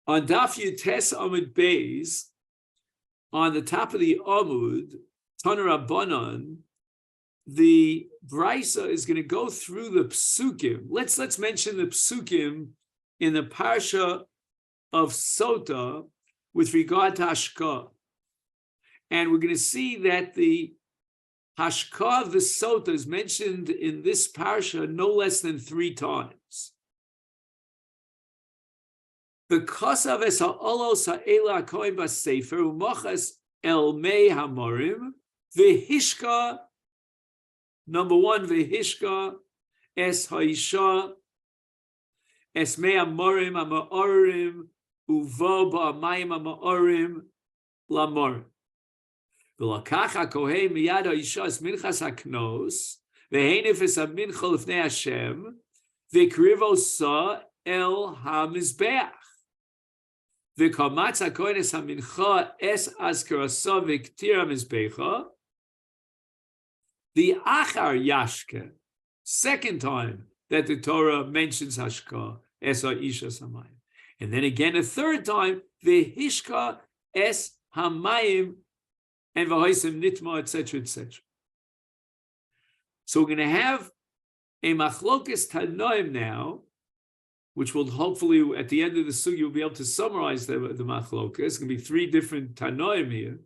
On Daf Yutes Amud Beis, on the top of the Amud, Taner Rabbanan, the Brisa is going to go through the Psukim. Let's mention the Psukim in the Parsha of Sotah with regard to Hashkah. And we're going to see that the Hashkah of the Sotah is mentioned in this Parsha no less than 3 times. The Kosav es ha'olos ha'ela ha'kohen b'sefer u'mochas el mei hamorim v'hishka, number 1, v'hishka es ha'isha es mei hamorim ha'ma'orim uvo ba'amayim ha'ma'orim la'morim v'lakach ha'kohen miyad ha'isha es minchas ha'knos v'heinif es ha'mincha l'fnei Hashem v'krivo sa el ha'mizbeach. The kamatz hakohen es hamincha es azkarasa v'ktira mizbecha. The achar yashke, second time that the Torah mentions hashka es ha'isha samayim, and then again a third time the hishka es hamayim and v'hoisim nitma, etc., etc. So we're going to have a machlokes tanoim now, which will hopefully, at the end of the sugi, you'll be able to summarize the machlokas. It's going to be 3 different tanoim here,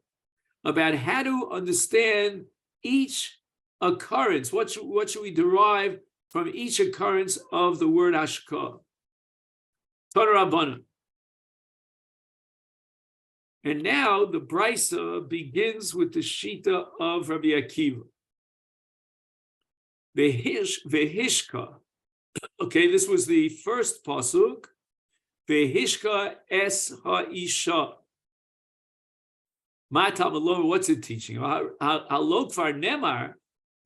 about how to understand each occurrence. What should we derive from each occurrence of the word hashkah? Taner Rabbanan. And now the Brisa begins with the Shita of Rabbi Akiva. Vehishka. Okay, this was the first pasuk. Vehishka es ha'isha. What's it teaching? Halok var nemar.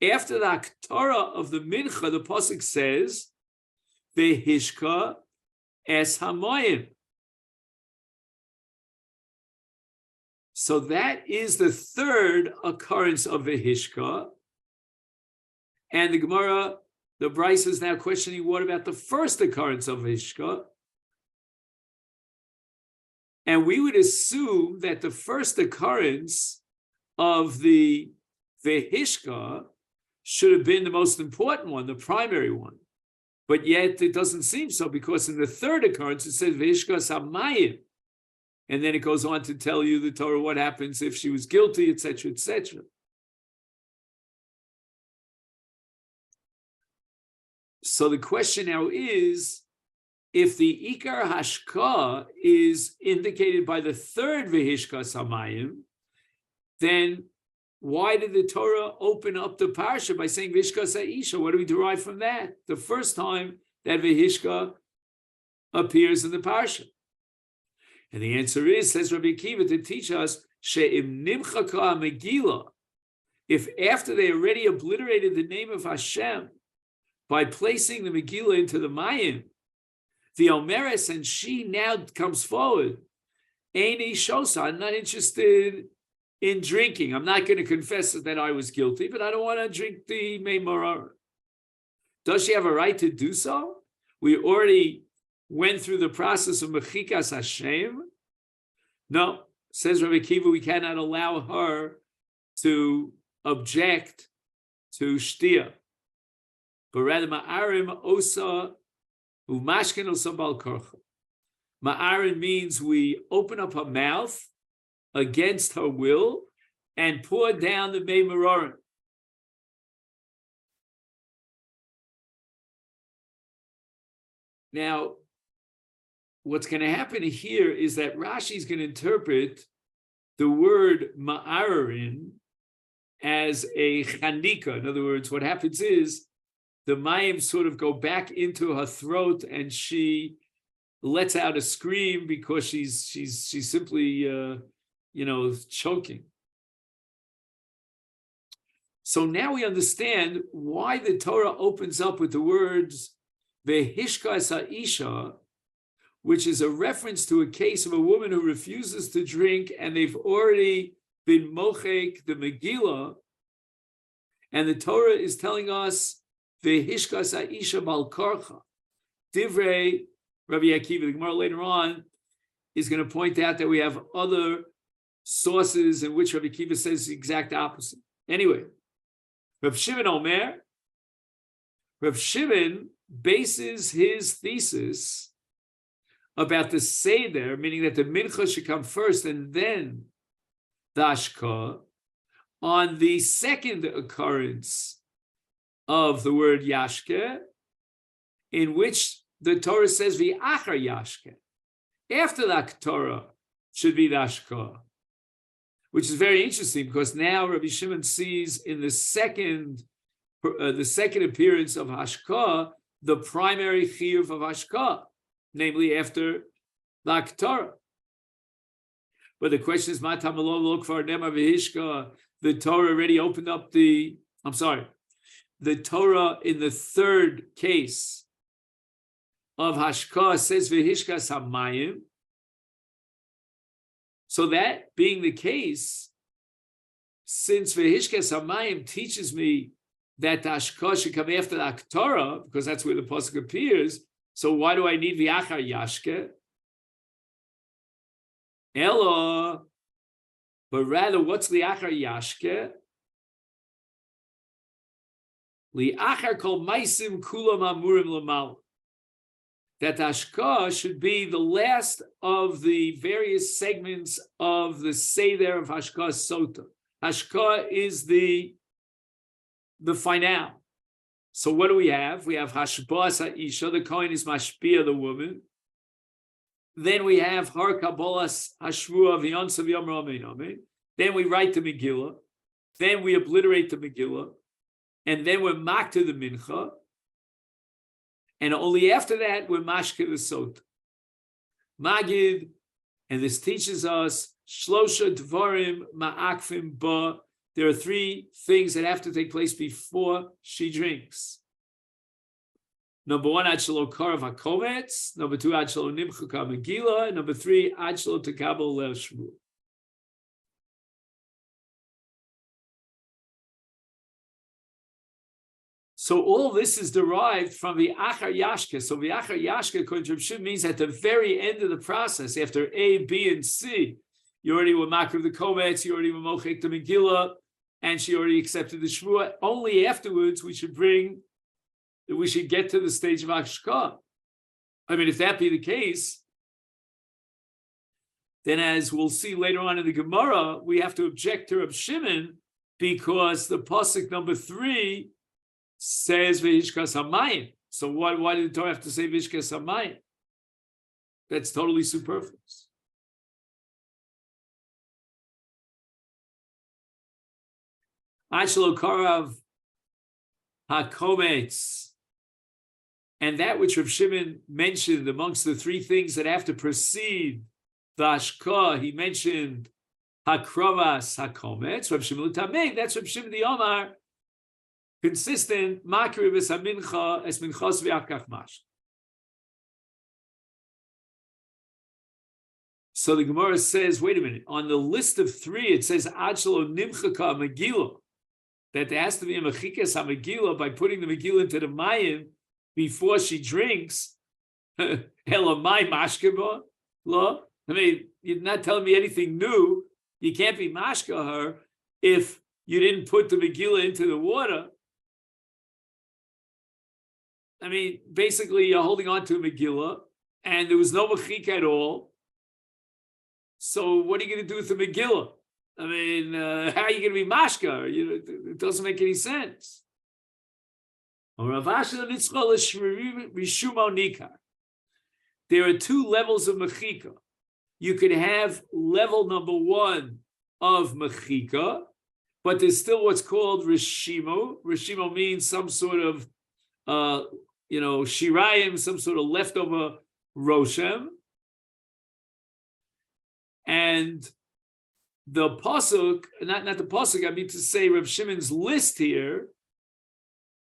After the Haftarah of the Mincha, the pasuk says, Vehishka es hamayim. So that is the third occurrence of Vehishka. And the Gemara, the Brisa is now questioning, what about the first occurrence of Hishka? And we would assume that the first occurrence of the Hishka should have been the most important one, the primary one. But yet it doesn't seem so, because in the third occurrence it says Vehishka Samayim. And then it goes on to tell you, the Torah, what happens if she was guilty, etc., etc. So the question now is, if the Ikar Hashka is indicated by the third Vehishka Samayim, then why did the Torah open up the parsha by saying Vehishka Sa'isha? What do we derive from that? The first time that Vehishka appears in the parsha. And the answer is, says Rabbi Akiva, to teach us, She'im Nimchaka Megillah, if after they already obliterated the name of Hashem, by placing the Megillah into the Mayim, the Omeres, and she now comes forward, Eini Shosa, I'm not interested in drinking. I'm not going to confess that I was guilty, but I don't want to drink the Mei Maror. Does she have a right to do so? We already went through the process of Mechikas Hashem. No, says Rabbi Akiva, we cannot allow her to object to Shtia. But rather, ma'arim osa umashkin osa bal korcha. Ma'arim means we open up her mouth against her will and pour down the mei merorim. Now, what's going to happen here is that Rashi is going to interpret the word ma'arim as a chanika. In other words, what happens is, the mayim sort of go back into her throat, and she lets out a scream because she's simply choking. So now we understand why the Torah opens up with the words Vehishka Sa'isha, which is a reference to a case of a woman who refuses to drink, and they've already been mochek the Megillah, and the Torah is telling us Vehishka Sa'isha Bal Karcha. Divrei Rabbi Akiva. The Gemara later on is going to point out that we have other sources in which Rabbi Akiva says the exact opposite. Anyway, Rav Shimon Omer, Rav Shimon bases his thesis about the Seder, meaning that the Mincha should come first and then the Ashka, on the second occurrence of the word Yashke, in which the Torah says V'achar Yashke. After the Torah should be the Ashka, which is very interesting because now Rabbi Shimon sees in the second appearance of Hashka the primary chiyuv of Hashka, namely after the Torah. But the question is, Matam look for Nema V'hishka. The Torah already opened up the Torah in the third case of Hashka says V'hishka Samayim. So that being the case, since V'hishka Samayim teaches me that the Hashka should come after the Torah, because that's where the pasuk appears, so why do I need V'achar Yashke? Ella, but rather, what's Li'achar Yashke? Li'achar kol maisim kulam amurim l'mal. That Hashka should be the last of the various segments of the Seder of Hashka Sotah. Hashka is the finale. So what do we have? We have Hashbas Ha'isha, the Kohen is Mashpia, the woman. Then we have Har Kabbalas Hashvua V'yonsav Yom Ramein. Then we write the Megillah. Then we obliterate the Megillah. And then we're Makta the Mincha. And only after that, we're Mashke the Sotah. Magid, and this teaches us, Shlosha Dvarim Ma'akfim Ba. There are three things that have to take place before she drinks. Number one, Ad Shelo Karav HaKometz. Number two, Ad Shelo Nimchuk HaMegillah. Number three, Ad Shelo Tekabel Leil Shmuel. So all this is derived from the Achar Yashke. So the Achar Yashke, according to Reb Shimon, means at the very end of the process, after A, B, and C, you already were Makar the Kometz, you already were Mochek the Megillah, and she already accepted the Shvuah. Only afterwards we should get to the stage of Hashka. I mean, if that be the case, then as we'll see later on in the Gemara, we have to object to Reb Shimon because the pasuk number 3 says V'hishkas Hamayim. So why did the Torah have to say V'hishkas Hamayim? That's totally superfluous. Ashlo Karav HaKometz. And that which Reb Shimon mentioned amongst the three things that have to precede the Hashka, he mentioned Hakravas HaKometz, Reb Shimon L'tamei, that's Reb Shimon the Omar, consistent, Makri es Minchas v'Akach Mash. So the Gemara says, wait a minute, on the list of three, it says Ad Shelo Nimchaka Megillah, that there has to be a Mechikas HaMegillah by putting the Megillah into the Mayim before she drinks. Elamai Mashkeba Lo. I mean, you're not telling me anything new. You can't be Mashka her if you didn't put the Megillah into the water. I mean, basically, you're holding on to a Megillah, and there was no Mechika at all. So what are you going to do with the Megillah? I mean, how are you going to be Mashka? It doesn't make any sense. There are two levels of Mechika. You could have level number 1 of Mechika, but there's still what's called Rishimo. Rishimo means some sort of, Shirayim, some sort of leftover Roshem. And the pasuk, not the pasuk, I mean to say Reb Shimon's list here,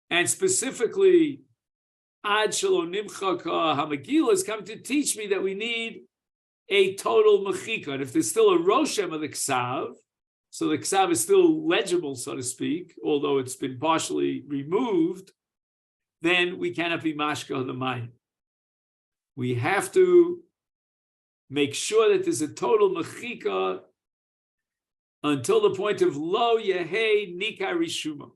and specifically Ad Shelo Nimchaka HaMegillah is coming to teach me that we need a total mechika. And if there's still a Roshem of the Ksav, so the Ksav is still legible, so to speak, although it's been partially removed, then we cannot be mashka on the mind. We have to make sure that there's a total mechika until the point of lo yehei nika rishuma.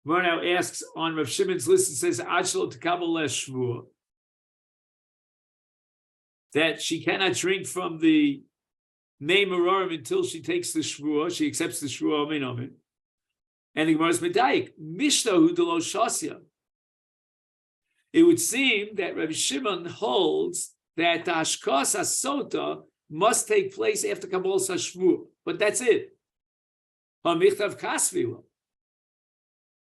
Gemara now asks on Rav Shimon's list, it says Achlo Tekabel Shvua, that she cannot drink from the Mei Merorim until she takes the Shvua, she accepts the Shvua Amen Amen. And the Gemara is Medayik, Mishtahu Delo Shasya. It would seem that Rav Shimon holds that the Hashkas HaSotah must take place after Kabbalah Shvua, but that's it. HaMichtav Kasvila.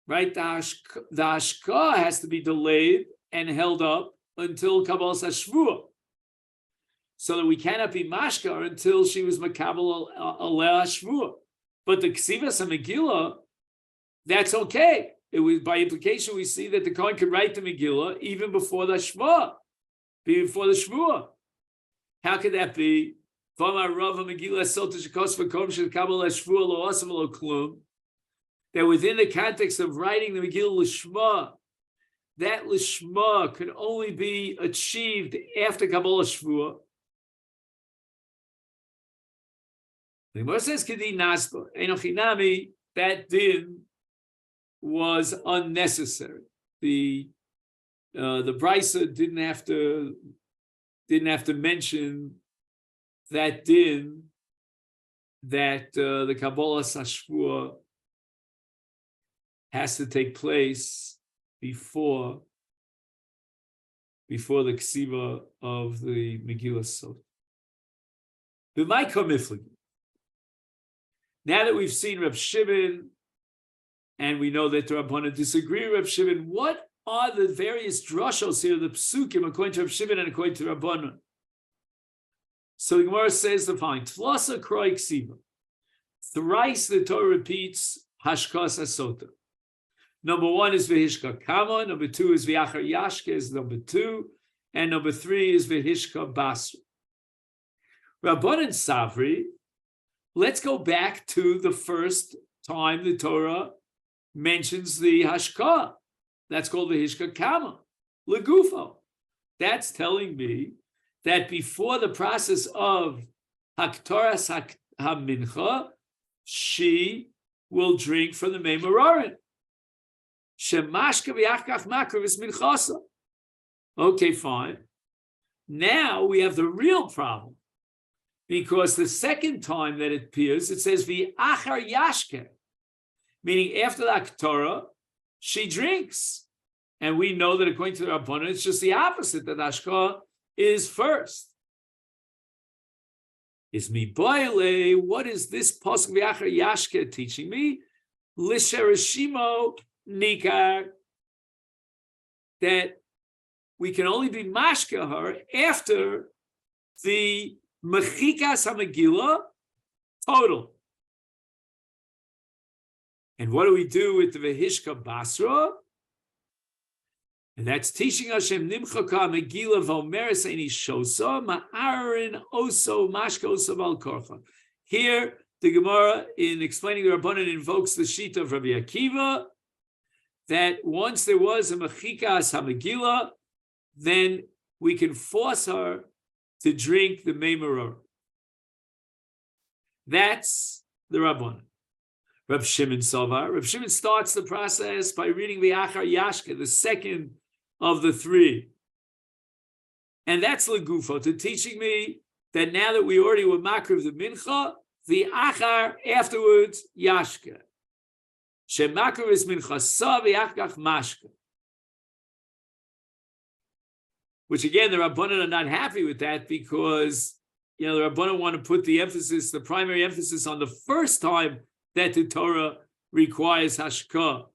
Right, the Hashka has to be delayed and held up until Kabbalah Shvua, so that we cannot be Mashka until she was Makabal Aleh Shvua. But the Ksivas HaMegillah, that's okay. It was, by implication, we see that the Kohen could write the Megillah even before the Shvua, before the Shvua. How could that be? That within the context of writing the Megillah Lishma, that Lishma could only be achieved after Kabbalah Shvua. The Gemara says, Kedi Nasba, Enochinami, that din was unnecessary. The Brisa didn't have to mention that din, that the Kabbalah Shvua has to take place before the ksiva of the Megillah Sotah. Now that we've seen Reb Shimon and we know that the Rabbanan disagree with Reb Shimon, what are the various drashos here, the psukim according to Reb Shimon and according to Rabbanan? So the Gemara says the following: Tlasa kroi ksiva. Thrice the Torah repeats Hashkas HaSotah. Number one is Vehishka Kama, number two is V'achar Yashke is number two, and number three is Vehishka Basra. Rabbanan Savri, let's go back to the first time the Torah mentions the Hashka. That's called Vehishka Kama, Legufo. That's telling me that before the process of Haktoras HaMincha, she will drink from the Mei Merorim. Okay, fine. Now we have the real problem, because the second time that it appears, it says v'achar yashke, meaning after the Torah, she drinks, and we know that according to the Rabbanan, it's just the opposite, that Ashka is first. Is mi boile? What is this pasuk v'achar yashke teaching me? Lishereshimo Nikar, that we can only be mashka her after the mechikas hamegillah total. And what do we do with the vehishka basra? And that's teaching us Shem nimchaka megillah v'omeres eini shosa ma'arin oso mashka oso val korcha. Here, the Gemara, in explaining the Rabbanan, invokes the sheet of Rabbi Akiva, that once there was a mechikas hamegillah, then we can force her to drink the Mei Merorim. That's the Rabbanan. Reb Shimon Sovar. Reb Shimon starts the process by reading the Achar Yashke, the second of the three. And that's Legufo, to teaching me that now that we already were makriv the Mincha, the Achar afterwards Yashke. Shemakriv is Mincha Sa v'Achkach Mashke. Which again, the Rabbanan are not happy with that, because the Rabbanan want to put the emphasis, the primary emphasis, on the first time that the Torah requires Hashka,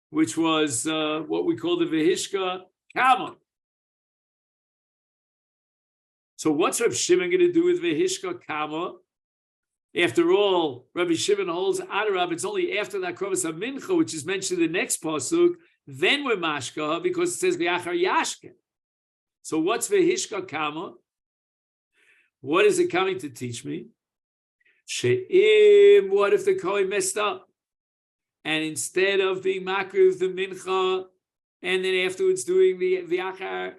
which was what we call the Vehishka Kama. So what's Rabbi Shimon going to do with Vehishka Kama? After all, Rabbi Shimon holds Adarab, it's only after that Krovas HaMincha, which is mentioned in the next pasuk, then we're Mashka, because it says V'achar Yashke. So what's Vehishka Kama? What is it coming to teach me? She'im, what if the Kohen messed up? And instead of being makriv the mincha, and then afterwards doing the V'achar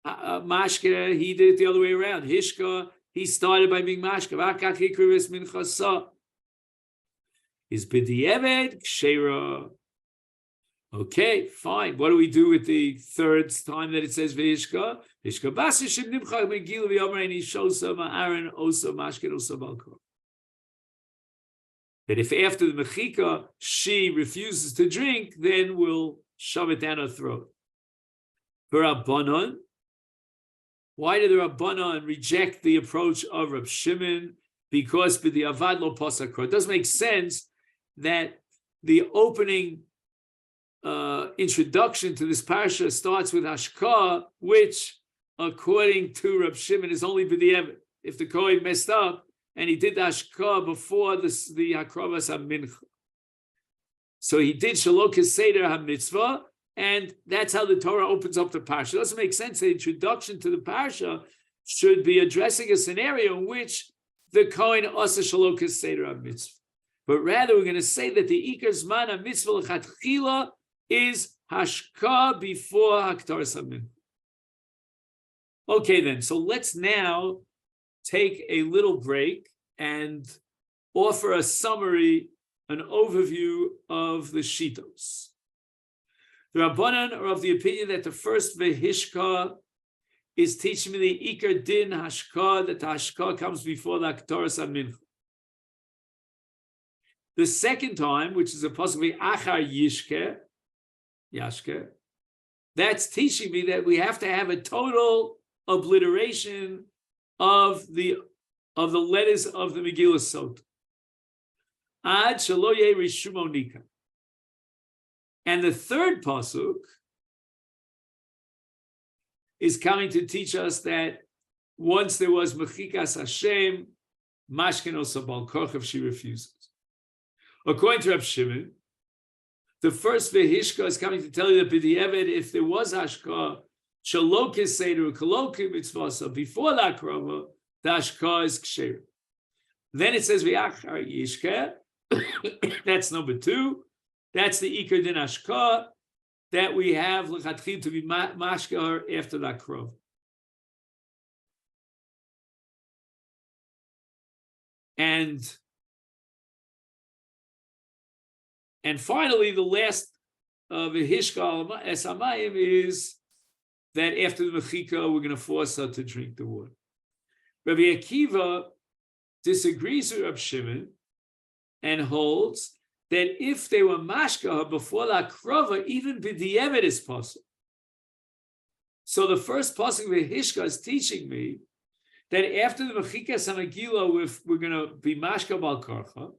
Mashke, he did it the other way around. Hishka, he started by being mashke. Is b'di'eved kshera. Okay, fine. What do we do with the third time that it says v'hishka? Hishka basishim nimchak megilu v'yomer shosa ma'aron osa mashke osa balkor. That if after the mechika she refuses to drink, then we'll shove it down her throat. Rabbanon, why did the Rabbanon reject the approach of Rab Shimon? Because b'di'avad lo pasakro. It doesn't make sense that the opening introduction to this parasha starts with Hashka, which, according to Rab Shimon, is only b'di'evet. If the Kohen messed up and he did the Hashka before the Hakravas HaMincha. So he did Shalok Seder HaMitzvah, and that's how the Torah opens up the parsha. It doesn't make sense. The introduction to the parsha should be addressing a scenario in which the Kohen asa Shalok Seder HaMitzvah. But rather, we're going to say that the Ikar Zman HaMitzvah L'chatchila is Hashka before Haktar Samin. Okay, then. So let's now take a little break and offer a summary, an overview of the Shitos. The Rabbanan are of the opinion that the first Vehishka is teaching me the Ikar Din Hashka, that the Hashka comes before the Haktar Samin. The second time, which is supposedly Achar Yashke, that's teaching me that we have to have a total obliteration of the letters of the Megillah Sotah. Ad shelo yeh rishumo nika. And the third pasuk is coming to teach us that once there was mechikas Hashem, mashken osa bal korch if she refuses. According to Reb Shimon, the first vehishka is coming to tell you that b'di'eved, if there was hashka, shalokis seder kolokim mitzvasa, before the akrava, the hashka is ksher. Then it says v'achar yishke, that's number 2. That's the ikar din hashka that we have l'chatchil to be mashkar after the akrava. And finally, the last v'hishka esamayim is that after the mechika, we're going to force her to drink the water. Rabbi Akiva disagrees with Rab Shimon and holds that if they were mashka before the akrava, even b'di'evet is possible. So the first pasuk v'hishka is teaching me that after the mechika samagila, we're going to be mashka bal karcha.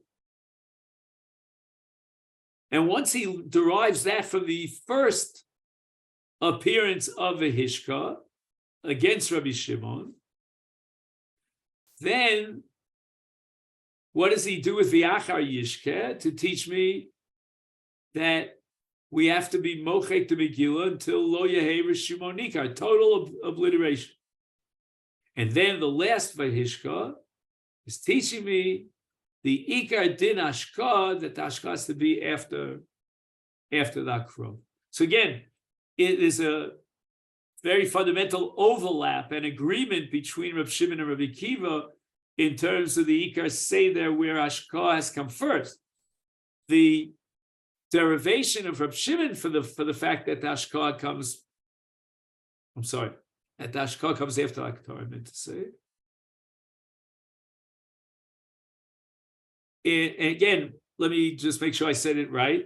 And once he derives that from the first appearance of the Hishka against Rabbi Shimon, then what does he do with the Achar Yishke to teach me that we have to be mochek to Megillah until lo yehei Rishimon Nikar, total obliteration. And then the last Vahishka is teaching me the Ikar Din Hashka, that the Hashka has to be after the Akro. So again, it is a very fundamental overlap and agreement between Reb Shimon and Rabbi Akiva in terms of the Ikar Seder where Hashka has come first. The derivation of Reb Shimon for the fact that the Hashka comes, that the Hashka comes after Aktar, I meant to say. And again, let me just make sure I said it right.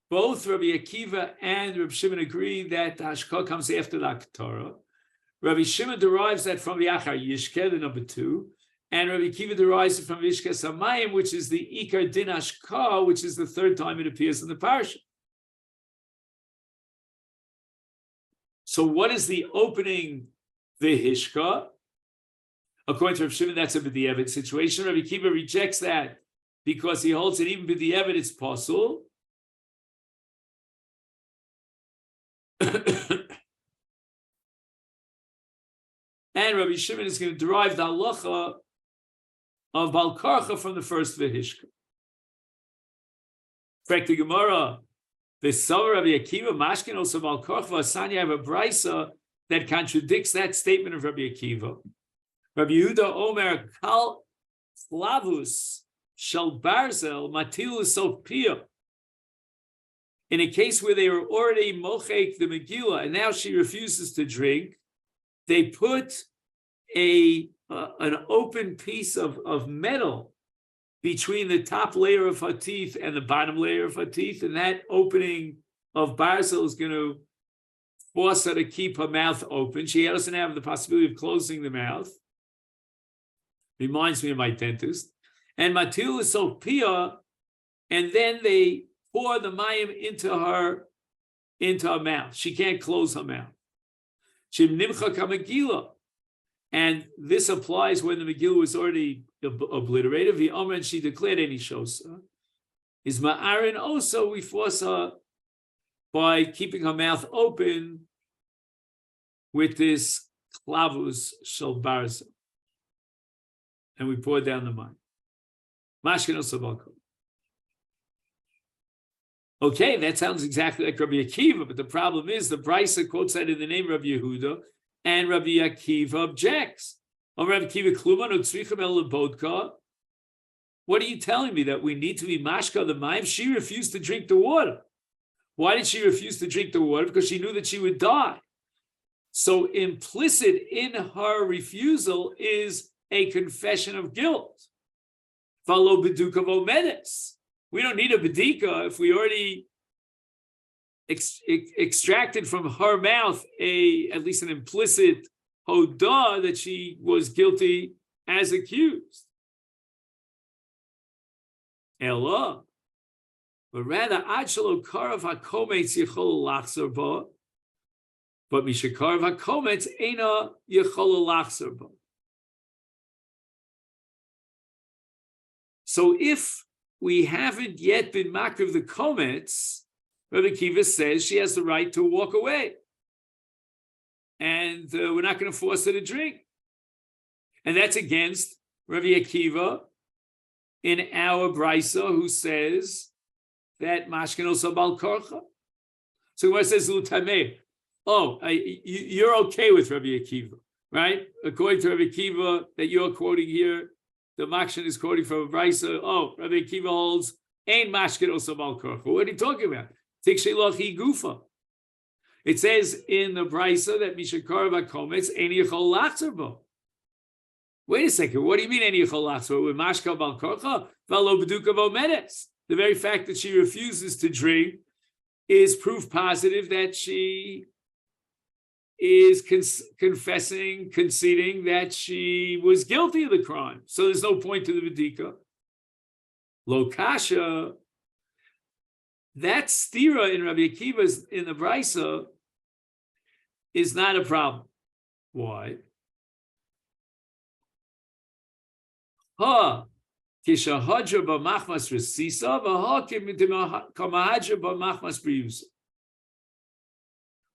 Both Rabbi Akiva and Rabbi Shimon agree that the Hashka comes after the Aktara. Rabbi Shimon derives that from the Achar Yishke, the number 2, and Rabbi Akiva derives it from Yishke Samayim, which is the Ikar Din Hashka, which is the third time it appears in the parasha. So what is the opening Vihishka? According to Rabbi Shimon, that's a b'di'evet situation. Rabbi Akiva rejects that because he holds that even b'di'evet it's possible. And Rabbi Shimon is going to derive the halacha of Bal Karcha from the first Vihishka. Frek the Gemara, the Sotah Rabbi Akiva Mashkin also Bal Karcha Asanya have a brisa that contradicts that statement of Rabbi Akiva. Rabbi Yehuda Omer Kal Flavus Shel Barzel Matilus Sophia. In a case where they were already mochek the Megillah and now she refuses to drink, they put an open piece of metal between the top layer of her teeth and the bottom layer of her teeth, and that opening of barzel is going to force her to keep her mouth open. She doesn't have the possibility of closing the mouth. Reminds me of my dentist. And matil is so pia, and then they pour the mayim into her mouth. She can't close her mouth. Shim nimcha kamegila. And this applies when the Megillah was already obliterated. The Omer, and she declared any shosa. Is ma'arin also, we force her by keeping her mouth open with this klavus shel barza. And we pour down the wine. Mashkin osabako. Okay, that sounds exactly like Rabbi Akiva, but the problem is the Brisa quotes that in the name of Rabbi Yehuda, and Rabbi Akiva objects. Rabbi Akiva, what are you telling me, that we need to be mashka the mayim? She refused to drink the water. Why did she refuse to drink the water? Because she knew that she would die. So implicit in her refusal is a confession of guilt. Follow beduka vomedes. We don't need a bedika if we already extracted from her mouth at least an implicit hodah that she was guilty as accused. Ella, but rather achalo karav hakometz yichol lachzer ba, but mishakarav hakometz eina yichol lachzer ba. So if we haven't yet been makriv the kometz, Rabbi Akiva says she has the right to walk away. And we're not going to force her to drink. And that's against Rabbi Akiva in our Brisa, who says that mashkin also bal korcha. So when it says lutameh, you're okay with Rabbi Akiva, right? According to Rabbi Akiva that you're quoting here, the Makshin is quoting from a Brisa. Rabbi Akiva holds ain mashkin also bal korcha. What are you talking about? It says in the Brisa that Mishakar Vakometz Eni Yechol Lachzer Bo. Wait a second, what do you mean Eni Yechol Lachzer Bo? With Mashka Bal Korcha, Valo Beduka Vomedes. The very fact that she refuses to drink is proof positive that she is conceding that she was guilty of the crime. So there's no point to the Bedika. Lokasha. That stira in Rabbi Akiva's in the Brisa is not a problem. Why? Kishahadra b'machmas resisa v'ha b'machmas briusa.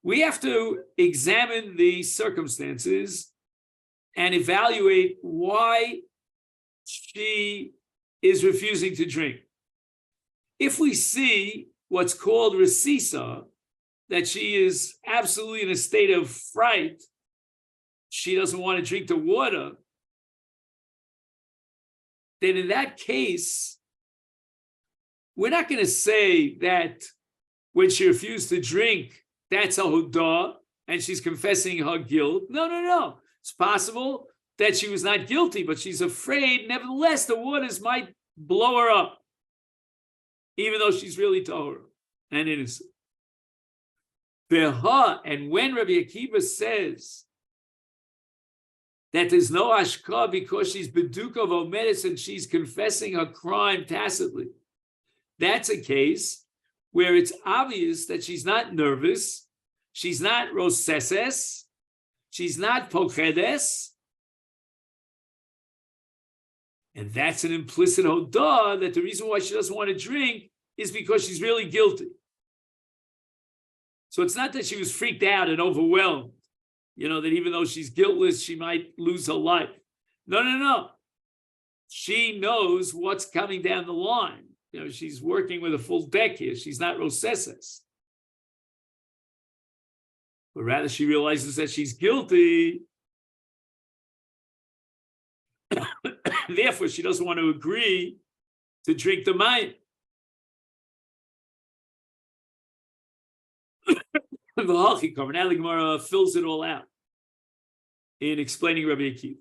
We have to examine the circumstances and evaluate why she is refusing to drink. If we see what's called resisa, that she is absolutely in a state of fright, she doesn't want to drink the water, then in that case, we're not going to say that when she refused to drink, that's a hodah, and she's confessing her guilt. No. It's possible that she was not guilty, but she's afraid, nevertheless, the waters might blow her up, even though she's really tahor and innocent. And when Rabbi Akiva says that there's no ashka because she's beduka vomedes and she's confessing her crime tacitly, that's a case where it's obvious that she's not nervous, she's not roseses, she's not pochedes, and that's an implicit hodah that the reason why she doesn't want to drink is because she's really guilty. So it's not that she was freaked out and overwhelmed, that even though she's guiltless, she might lose her life. No. She knows what's coming down the line. She's working with a full deck here. She's not roseses. but rather she realizes that she's guilty. Therefore, she doesn't want to agree to drink the mayim. Now the Gemara fills it all out in explaining Rabbi Akiva.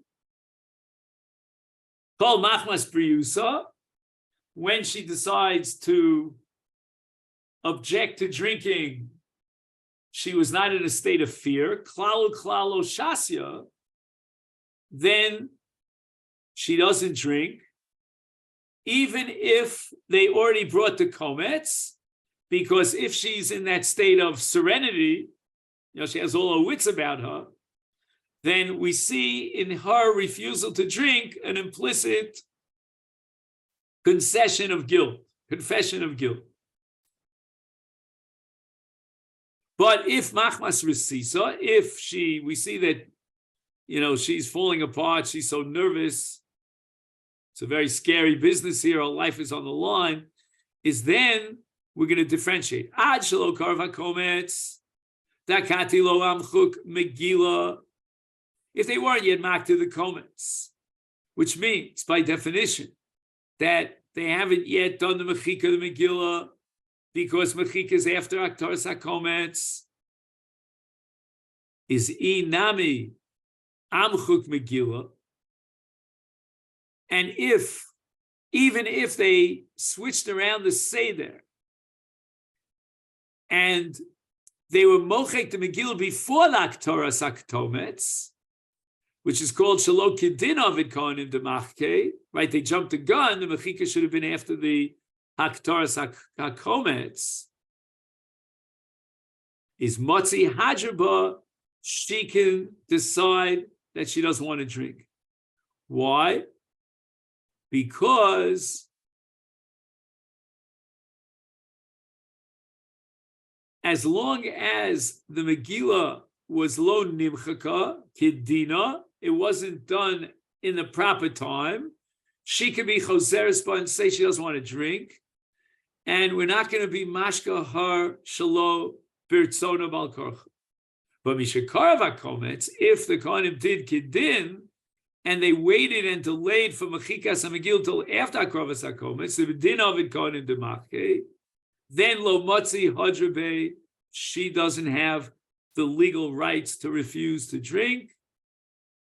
Kol machmas priyusa, when she decides to object to drinking, she was not in a state of fear. Klalo shasya, then she doesn't drink, even if they already brought the komets, because if she's in that state of serenity, she has all her wits about her, then we see in her refusal to drink an implicit confession of guilt. But if machmas resisa, if we see that, she's falling apart, she's so nervous, it's a very scary business here, her life is on the line, is then we're going to differentiate. Ad shelo karva komets, dakati lo amchuk megillah. If they weren't yet marked to the komets, which means by definition that they haven't yet done the mechika, the megillah, because mechika is after aktaras hakomets, is inami amchuk megillah. And even if they switched around the seder and they were mochek the Megillah before the Aktoras HaKtomets, which is called Shalo Kedin Ovid Kohanim Demachke, right? They jumped the gun, the Mechika should have been after the Aktoras HaKtomets, is Motzi Hadraba, she can decide that she doesn't want to drink. Why? Because as long as the Megillah was lo nimchaka kidina, it wasn't done in the proper time, she can be choseres and say she doesn't want to drink, and we're not going to be mashka her shalo birtzona bal korcha. But mishakarav hakomets, if the kohanim did kidin, and they waited and delayed for mechikas hamegil till after akravas hakomets, the din of it kohanim demachke, then lo motzi hadrabe, she doesn't have the legal rights to refuse to drink,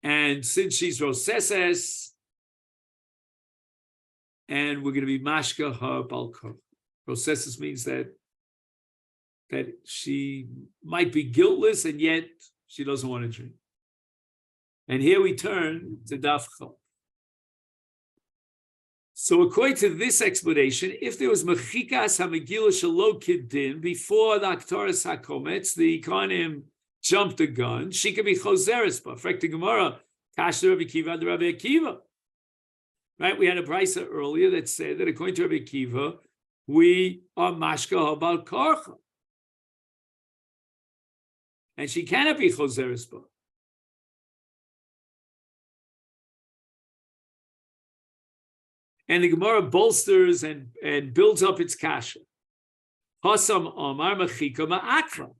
and since she's roseses, and we're going to be mashka her balkor. Roseses means that she might be guiltless and yet she doesn't want to drink. And here we turn to Daf Chol. So according to this explanation, if there was mechikas hamegillah shelo kidin before the aktaras hakomets, the kohanim jumped the gun, she could be choseres. But frek the Gemara, kash Rabbi Akiva and Rabbi Akiva. Right? We had a brisa earlier that said that according to Rabbi Akiva, we are mashka habal karcha, and she cannot be choseres. And the Gemara bolsters and builds up its kasha. Hasam Omar Mechika Ma'akra.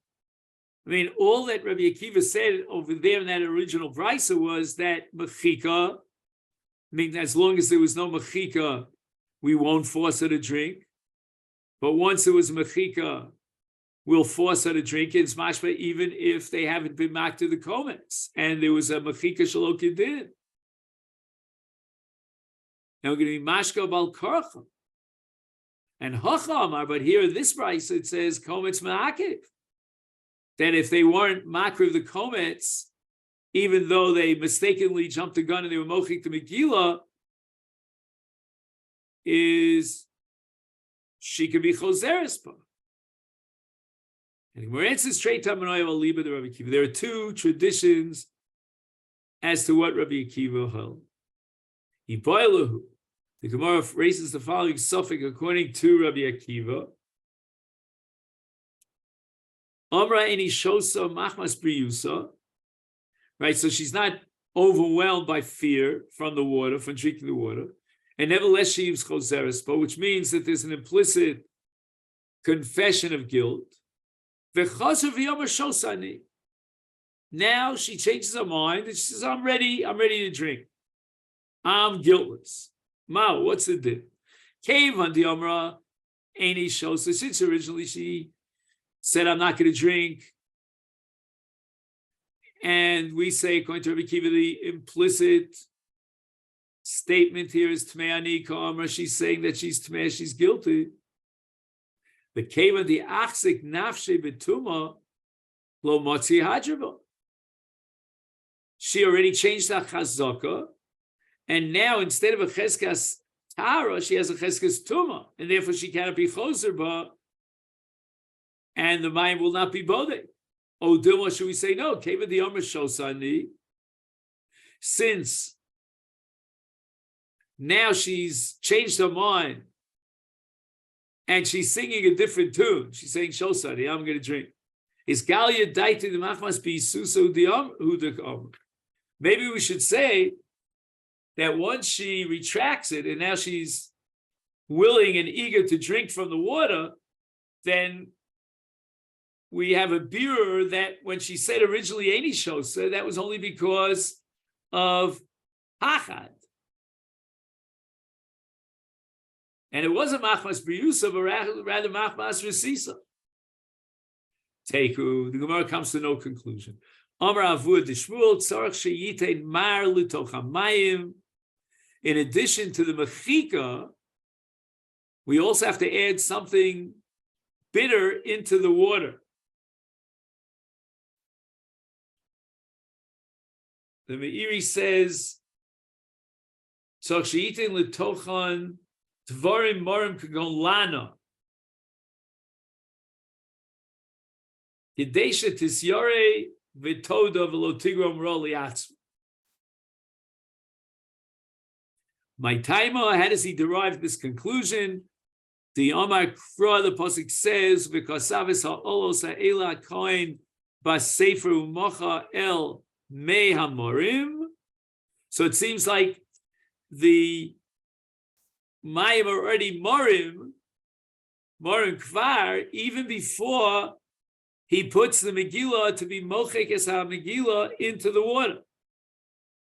I mean, all that Rabbi Akiva said over there in that original brisa was that Mechika, I mean, as long as there was no Mechika, we won't force her to drink. But once there was Mechika, we'll force her to drink. It's mashma even if they haven't been marked to the komets. And there was a Mechika Shelo Kedin. Now we're going to be mashka bal karcha. And hachamar, but here in this brisa it says komets ma'akiv. That if they weren't makriv the komets, even though they mistakenly jumped the gun and they were mochik the Megillah, is she could be choseres pa. And we're answering straight to Amanoy Aliba the Rabbi Akiva. There are two traditions as to what Rabbi Akiva held. The Gemara raises the following suffix according to Rabbi Akiva. Amra eni shosa machmas priyusa. Right, so she's not overwhelmed by fear from the water, from drinking the water. And nevertheless, she is choseres, which means that there's an implicit confession of guilt. V'chasav v'yama shosani. Now she changes her mind and she says, I'm ready to drink. I'm guiltless. Mao, what's the deal? Cave on the Amra, Aini show. So since originally she said, I'm not going to drink, and we say, according to Rabbi Kiva, the implicit statement here is Tmeani Kamra. She's saying that she's Tmei, she's guilty. The cave on the Achzik Nafshe Betuma Lo Motzi Hadraba. She already changed the Chazaka, and now instead of a Cheskas Tara, she has a Cheskas Tuma, and therefore she cannot be Choser Ba, and the mind will not be Bodeh. Oh, Dilma, should we say no? Keva the Omer Shosani, since now she's changed her mind and she's singing a different tune. She's saying Shosani, I'm going to drink. Is Galia Daiti the Machmas be Suso the Omer? Maybe we should say that once she retracts it and now she's willing and eager to drink from the water, then we have a beer that when she said originally Eini Shosa, that was only because of Pachad. And it wasn't Machmas Briusa, but rather Machmas Resisa. Teku, the Gemara comes to no conclusion. Amar Avud Dishmul, Tzarech Sheyitein Mar Litoch HaMayim. In addition to the Mechika, we also have to add something bitter into the water. The Meiri says, "So she'itin l'tochan dvarim morim kagon lana yedesha tisyare v'toda v'lo tigrom ro liatzma." My timer, how does he derive this conclusion? The Omar Kra, the Pasuk says, "V'kasavis ha'olos ha'ela koin ba'sefer u'mocha el Mei Hamorim." So it seems like the Mayim are already Morim Kvar, even before he puts the Megillah to be Mochek es HaMegillah into the water.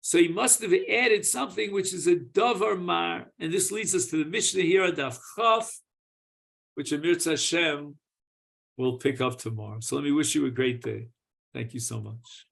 So he must have added something which is a Davar Mar, and this leads us to the Mishnah here at Daf Chaf, which Amir Hashem will pick up tomorrow. So let me wish you a great day. Thank you so much.